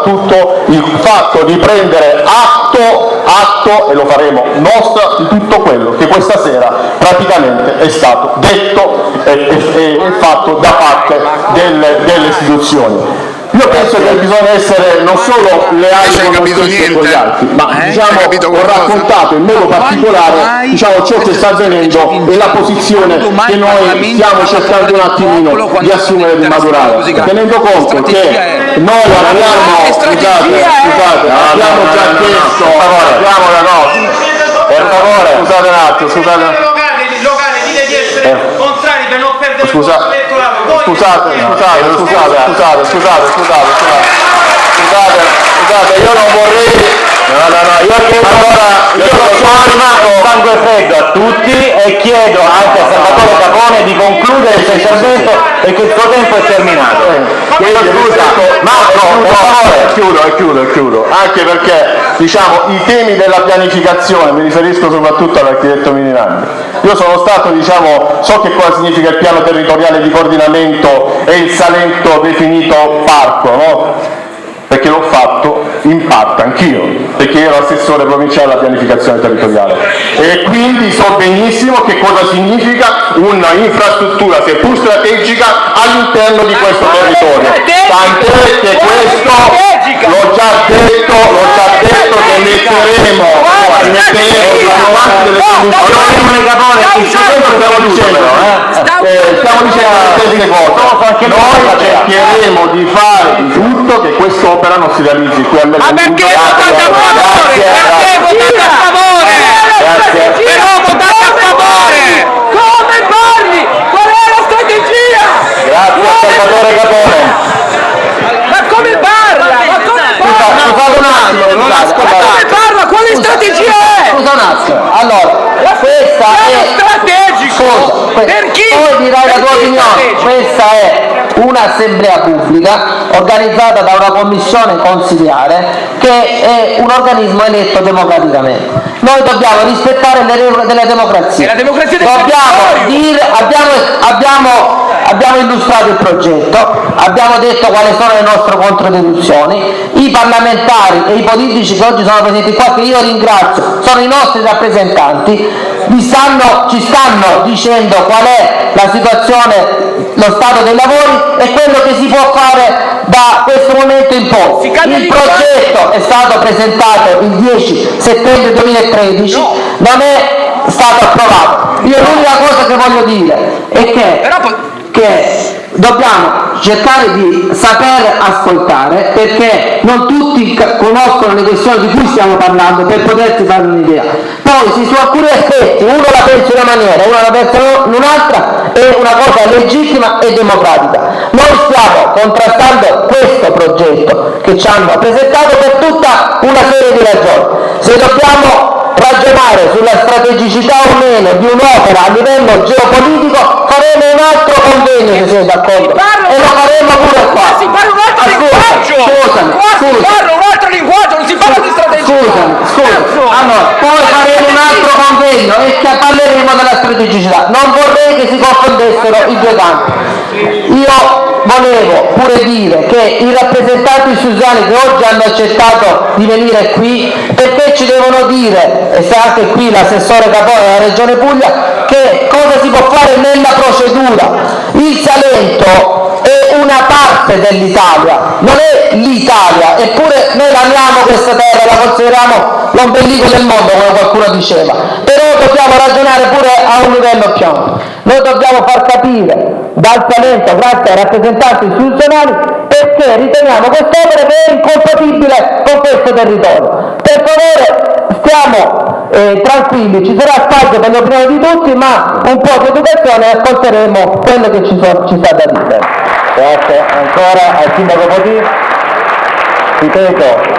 soprattutto il fatto di prendere atto, e lo faremo nostra, di tutto quello che questa sera praticamente è stato detto e fatto da parte delle istituzioni. Io penso che bisogna essere non solo leali con noi stessi e con gli altri, ma ho raccontato in modo particolare ciò che sta avvenendo e la posizione che noi stiamo cercando un attimino di assumere e di maturare, tenendo conto che noi abbiamo già chiesto, per favore, scusate un attimo, locale, dite di essere contrari per non perdere il voto elettorale. Scusate, io non vorrei. Io sono rimasto sangue freddo a tutti e chiedo anche a Salvatore Capone di concludere il suo intervento perché il suo tempo è terminato. Chiedo scusa, Marco, per favore. Chiudo, anche perché i temi della pianificazione, mi riferisco soprattutto all'architetto Mininardi. Io sono stato, so che cosa significa il piano territoriale di coordinamento e il Salento definito parco, no? Perché l'ho fatto in parte anch'io, perché io ero assessore provinciale alla pianificazione territoriale e quindi so benissimo che cosa significa una infrastruttura seppur strategica all'interno di questo territorio, tant'è che questo l'ho già detto che metteremo stiamo dicendo le stesse cose, noi cercheremo di fare di tutto che quest'opera non si realizzi qui a Ma perché votate a favore? Perché votate a favore? Però votate a favore! Come parli? Qual è la strategia? Grazie a Salvatore Capone. Ma come parla? Scusate un attimo, non ascoltate. Ma come parla? Quale strategia è? Scusa un attimo, allora, questa è strategico! Per chi? Poi dirai la tua opinione, questa è un'assemblea pubblica organizzata da una commissione consiliare che è un organismo eletto democraticamente. Noi dobbiamo rispettare le regole della democrazia. La democrazia del abbiamo illustrato il progetto, abbiamo detto quali sono le nostre controdeduzioni, i parlamentari e i politici che oggi sono presenti qua, che io ringrazio, sono i nostri rappresentanti, ci stanno dicendo qual è la situazione, lo stato dei lavori e quello che si può fare da questo momento in poi. Il progetto è stato presentato il 10 settembre 2013, non è stato approvato. Io l'unica cosa che voglio dire è che dobbiamo cercare di saper ascoltare, perché non tutti conoscono le questioni di cui stiamo parlando per potersi fare un'idea. Poi su alcuni aspetti uno la pensa in una maniera, uno la pensa in un'altra, è una cosa legittima e democratica. Noi stiamo contrastando questo progetto che ci hanno presentato per tutta una serie di ragioni. Se dobbiamo ragionare sulla strategicità o meno di un'opera a livello geopolitico, faremo un altro convegno, se siete d'accordo, e lo faremo pure qua. Si parla un altro linguaggio! Si parla un altro linguaggio, non si parla di strategia! Allora, poi faremo un altro convegno e parleremo della strategicità. Non vorrei che si confondessero i due campi. Io volevo pure dire che i rappresentanti istituzionali che oggi hanno accettato di venire qui, perché ci devono dire, e sta anche qui l'assessore Capone della Regione Puglia, che cosa si può fare nella procedura. Il Salento è una parte dell'Italia, non è l'Italia, eppure noi amiamo questa terra, la consideriamo l'ombelico del mondo, come qualcuno diceva, però dobbiamo ragionare pure a un livello più ampio. Noi dobbiamo far capire dal Salento, grazie ai rappresentanti istituzionali, perché riteniamo quest'opera che è incompatibile con questo territorio. Per favore stiamo tranquilli, ci sarà spazio per le opinioni di tutti, ma un po' di educazione e ascolteremo quello che ci sta da dire. Grazie ancora al sindaco Potì. Ripeto,